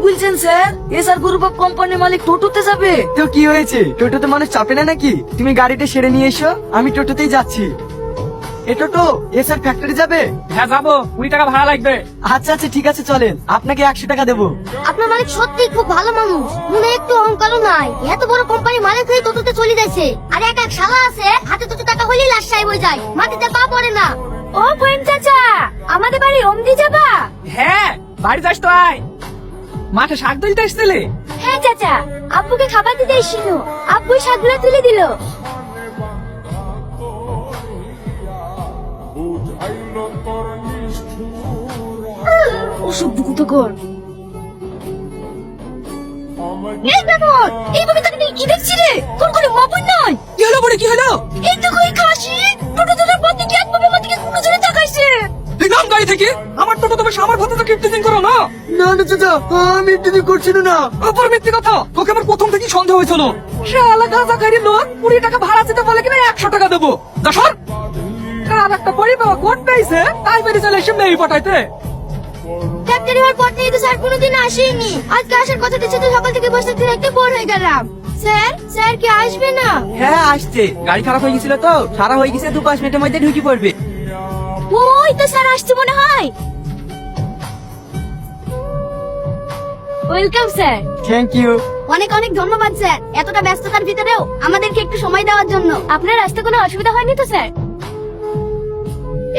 বলছেন sir? SR group of কোম্পানির মালিক টোটোতে যাবে? তো কি হয়েছে, টোটোতে মানুষ চাপে না নাকি? তুমি গাড়িটা সেরে নিয়ে এসো, আমি টোটোতেই যাচ্ছি। এ টোটো, এসআর ফ্যাক্টরি যাবে? হ্যাঁ যাবো, 20 টাকা ভাড়া লাগবে। আচ্ছা আচ্ছা ঠিক আছে, চলেন, আপনাকে 100 টাকা দেবো। আপনার মালিক সত্যি খুব ভালো মানুষ, মনে একটু অহংকারও নাই। এত বড় কোম্পানির মালিক হয়ে টোটোতে চলে যাচ্ছে। আর এক এক শালা আছে হাতে দুটো টাকা হলেই লাশ সাহেব হয়ে যায়, মাটিতে পা পড়ে না। ও বইন চাচা, আমাদের বাড়ি অমদি যাবা? হ্যাঁ, বাড়ি যাস তো আয়। মাঠে শাক তুলতে এসেছিলে? হ্যাঁ চাচা, আব্বুকে খাবার দিতে এসেছিল, আব্বু শাকগুলো তুলে দিল। অসভ্য কুতকর। এই ব্যাপার, এইভাবে তাকে নিয়ে কি দেখছি রে? কোন করে মাপুন নয়? কি হলো বড়, কি হলো? এই তো কই খাসি টোটো তোলার পর থেকে একভাবে মাটিকে কোনো জোরে তাকাইছে। এই নাম গাড়ি থেকে আমার টোটো তুমি আমার ভাতে থেকে টিচিং করো না। না না চাচা, আমি এমনি করছি না। অপর মিথ্যে কথা, তোকে আমার প্রথম থেকেই সন্দেহ হয়েছিল। শালা গাঁজা খাইরি লোক 20 টাকা ভাড়া দিতে বলে কিনা 100 টাকা দেবো। দশর কার একটা পরিবার কোট পেয়েছে, তাই বেরিয়ে চলে এসে মেয়ে পটাইতে। ফ্যাক্টরি হওয়ার পর থেকে তো স্যার কোনোদিন আসেনি। আজকে আসার কথা দিচ্ছে তো সকাল থেকে বসে থেকে একটু বোর হয়ে গেলাম। স্যার কি আসবে না? হ্যাঁ আসছে, গাড়ি খারাপ হয়ে গেছিল তো, সারা হয়ে গেছে, 2-5 মিনিটের মধ্যে ঢুকে পড়বে। ওই তো স্যার আসছে মনে হয়। Welcome sir. Thank you. অনেক অনেক ধন্যবাদ স্যার, এতটা ব্যস্ততার ভিতরেও আমাদেরকে একটু সময় দেওয়ার জন্য। আপনার আসতে কোনো অসুবিধা হয়নি তো স্যার?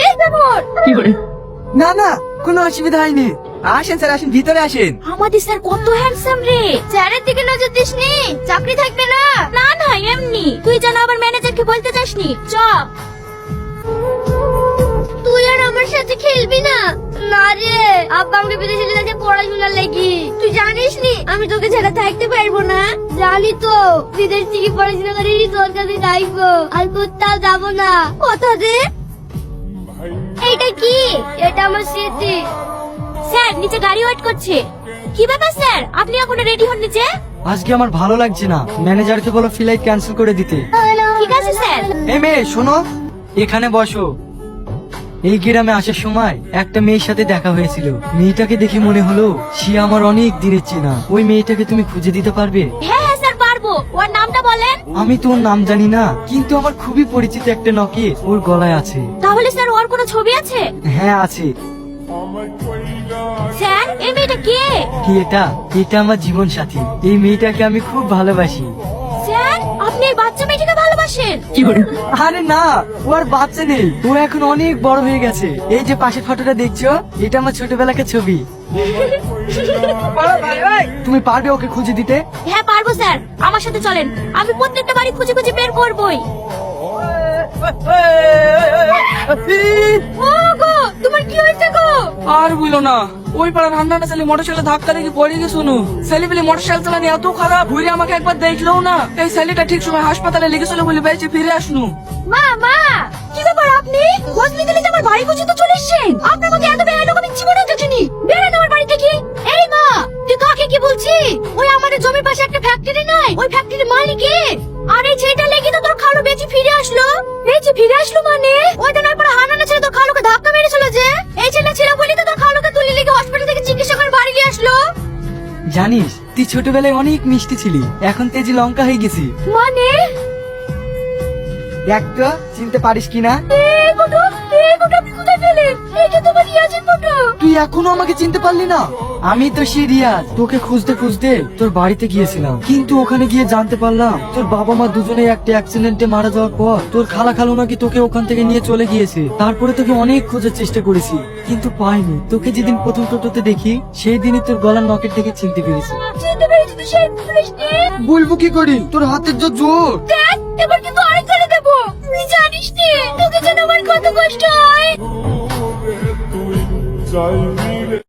এই ব্যাপার, কি করে? না না, কোনো অসুবিধা হয়নি। আসেন স্যার, আসেন, ভিতরে আসেন। আমাদের স্যার কত হ্যান্ডসাম রে। স্যারের দিকে নজর দিসনি, চাকরি থাকবে না। না না এমনি, তুই যেন আবার ম্যানেজারকে বলতে চাসনি। চ, তুই আর আমার সাথে খেলবি না? না রে, আব্বা আমাকে বিদেশে নিয়ে যাচ্ছে পড়াশোনার লাগি। তুই জানিস নি আমি তোকে ছাড়া থাকতে পারবো না। জানি তো, বিদেশ থেকে পড়াশোনা করে তোর কাছে যাইবো, আর কোথাও যাবো না। কথা দে। এইটা কি? এটা আমার স্মৃতি। স্যার নিচে গাড়ি ওয়েট করছে। কি ব্যাপার স্যার, আপনি এখনো রেডি হন নিচে? আজকে আমার ভালো লাগছে না, ম্যানেজারকে বলো ফ্লাইট ক্যান্সেল করে দিতে। ঠিক আছে স্যার। এই মেয়ে শোনো, এখানে বসো। এই গ্রামে আসার সময় একটা মেয়ের সাথে দেখা হয়েছিল, মেয়েটাকে দেখে মনে হলো সে আমার অনেক দিনের চেনা। ওই মেয়েটাকে তুমি খুঁজে দিতে পারবে? হ্যাঁ হ্যাঁ স্যার পারবো। ওর নামটা বলেন। আমি তোর নাম জানি না, কিন্তু আমার খুবই পরিচিত একটা নকেট ওর গলায় আছে। তাহলে স্যার ওর কোনো ছবি আছে? হ্যাঁ আছে। স্যার এই মেয়েটা কে? কি এটা? এটা আমার জীবন সাথী। এই মেয়েটাকে আমি খুব ভালোবাসি। স্যার আপনি এই বাচ্চা মেয়েটাকে ভালোবাসেন? কি করে? আরে না, ও আর বাচ্চা নেই, ও এখন অনেক বড় হয়ে গেছে। এই যে পাশের ফটোটা দেখছো, এটা আমার ছোটবেলাকার ছবি। তুমি পারবে ওকে খুঁজে দিতে? হ্যাঁ পারবো স্যার, আমার সাথে চলেন, আমি প্রত্যেকটা বাড়ি খুঁজে খুঁজে বের করবই। ও গো, তোমার কি হয়েছে গো? আর বলো না, ওই পাড়া রান্নাটা ছেলে মোটরসাইকেল ধাক্কা লেগে পড়ে গেছে। ছেলে পেলে মোটরসাইকেল চালানি এত খারাপ, ঘুরে আমাকে একবার দেখলো না। এই ছেলেটা ঠিক সময় হাসপাতালে লেগেছিল বলে বেঁচে ফিরে আসনু। মা মা, কি ব্যাপার আপনি খোঁজ নিতে নিতে আমার বাড়ি পর্যন্ত চলে এসেছেন? আপনার মধ্যে এত বেয়াদব আমি জীবনে দেখিনি। বেরেন আমার বাড়ি থেকে। এই মা, তুই কাকে কি বলছিস? ওই আমাদের জমির পাশে একটা ফ্যাক্টরি নাই, ওই ফ্যাক্টরির মালিক কে? আর এই ছেলেটা লেগে তো তোর খালু বেঁচে ফিরে আসলো। বেঁচে ফিরে আসলো মানে? ওই দিন পরে হানানা ছেলে তোর খালুকে ধাক্কা মেরেছিল যে, এই ছেলে ছিল বলি তো তোর খালুকে তুলে লেগে হসপিটাল থেকে চিকিৎসা করে বাড়ি নিয়ে আসলো। জানিস তুই ছোটবেলায় অনেক মিষ্টি ছিলি, এখন তেজি লঙ্কা হয়ে গেছি। মানে? দেখ তো, চিনতে পারিস কিনা? এই ফটো আপনি কোথায় পেলেন? এটা তোমার রিয়াজের ফটো। তুই এখনো আমাকে চিনতে পারলি না? আমি তো সেই রিয়াজ, তোকে খুঁজতে খুঁজতে তোর বাড়িতে গিয়েছিলাম, কিন্তু ওখানে গিয়ে জানতে পারলাম তোর বাবা মা দুজনেই একটা অ্যাক্সিডেন্টে মারা যাওয়ার পর তোর খালা খালু নাকি তোকে ওখান থেকে নিয়ে চলে গিয়েছে। তারপরে তোকে অনেক খোঁজার চেষ্টা করেছি, কিন্তু পাইনি। তোকে যেদিন প্রথম টোটোতে দেখি, সেই দিনই তোর গলার নকেট থেকে চিনতে পেরেছি। চিনতে পেরেছি তো সেই পুলিশকে। বলবো কি করি, তোর হাতের যা জোর। দেখ এবার কিন্তু আরেক করে দেবো। তুই জানিস নে তোকে যেন আমার কত কষ্ট হয়।